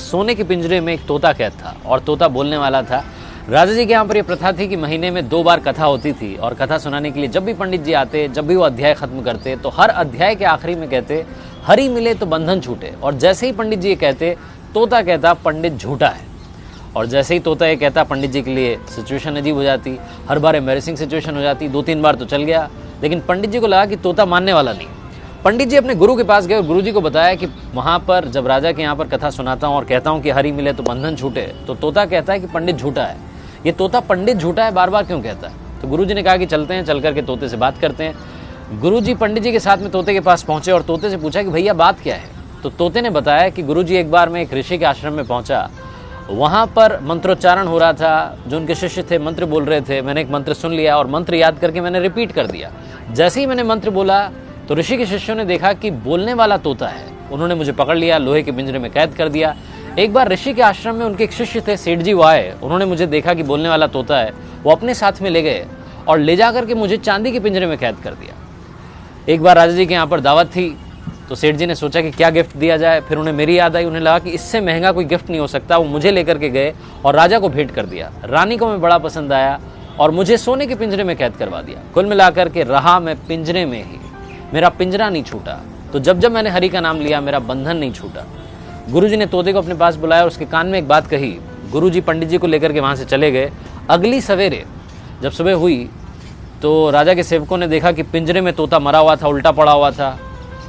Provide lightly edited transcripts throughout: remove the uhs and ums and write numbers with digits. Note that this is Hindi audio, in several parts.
सोने के पिंजरे में एक तोता कैद था और तोता बोलने वाला था। राजा जी के यहाँ पर यह प्रथा थी कि महीने में 2 बार कथा होती थी और कथा सुनाने के लिए जब भी पंडित जी आते, जब भी वो अध्याय खत्म करते तो हर अध्याय के आखिरी में कहते हरि मिले तो बंधन छूटे। और जैसे ही पंडित जी ये कहते तोता कहता पंडित झूठा है। और जैसे ही तोता ये कहता पंडित जी के लिए सिचुएशन अजीब हो जाती, हर बार एम्बैरेसिंग सिचुएशन हो जाती। 2-3 बार तो चल गया, लेकिन पंडित जी को लगा कि तोता मानने वाला नहीं। पंडित जी अपने गुरु के पास गए और गुरु जी को बताया कि वहाँ पर जब राजा के यहाँ पर कथा सुनाता हूँ और कहता हूँ कि हरि मिले तो बंधन छूटे, तो तोता कहता है कि पंडित झूठा है। ये तोता पंडित झूठा है बार बार क्यों कहता है? तो गुरु जी ने कहा कि चलते हैं, चल करके तोते से बात करते हैं। गुरु जी पंडित जी के साथ में तोते के पास पहुंचे और तोते से पूछा कि भैया बात क्या है? तो तोते ने बताया कि गुरु जी एक बार मैं एक ऋषि के आश्रम में पहुंचा, वहाँ पर मंत्रोच्चारण हो रहा था, जो उनके शिष्य थे मंत्र बोल रहे थे। मैंने एक मंत्र सुन लिया और मंत्र याद करके मैंने रिपीट कर दिया। जैसे ही मैंने मंत्र बोला तो ऋषि के शिष्यों ने देखा कि बोलने वाला तोता है। उन्होंने मुझे पकड़ लिया, लोहे के पिंजरे में कैद कर दिया। एक बार ऋषि के आश्रम में उनके एक शिष्य थे, सेठ जी, वो आए। उन्होंने मुझे देखा कि बोलने वाला तोता है, वो अपने साथ में ले गए और ले जा करके मुझे चांदी के पिंजरे में कैद कर दिया। एक बार राजा जी के यहाँ पर दावत थी तो सेठ जी ने सोचा कि क्या गिफ्ट दिया जाए। फिर उन्हें मेरी याद आई, उन्हें लगा कि इससे महंगा कोई गिफ्ट नहीं हो सकता। वो मुझे लेकर के गए और राजा को भेंट कर दिया। रानी को मैं बड़ा पसंद आया और मुझे सोने के पिंजरे में कैद करवा दिया। कुल मिलाकर के रहा मैं पिंजरे में ही, मेरा पिंजरा नहीं छूटा। तो जब जब मैंने हरि का नाम लिया मेरा बंधन नहीं छूटा। गुरुजी ने तोते को अपने पास बुलाया और उसके कान में एक बात कही। गुरुजी पंडित जी को लेकर के वहाँ से चले गए। अगली सवेरे जब सुबह हुई तो राजा के सेवकों ने देखा कि पिंजरे में तोता मरा हुआ था, उल्टा पड़ा हुआ था।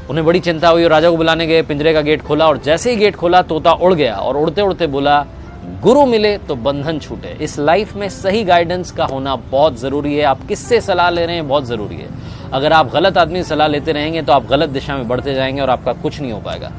उन्हें बड़ी चिंता हुई और राजा को बुलाने गए। पिंजरे का गेट खोला और जैसे ही गेट खोला तोता उड़ गया और उड़ते उड़ते बोला गुरु मिले तो बंधन छूटे। इस लाइफ में सही गाइडेंस का होना बहुत ज़रूरी है। आप किससे सलाह ले रहे हैं बहुत ज़रूरी है। अगर आप गलत आदमी से सलाह लेते रहेंगे तो आप गलत दिशा में बढ़ते जाएंगे और आपका कुछ नहीं हो पाएगा।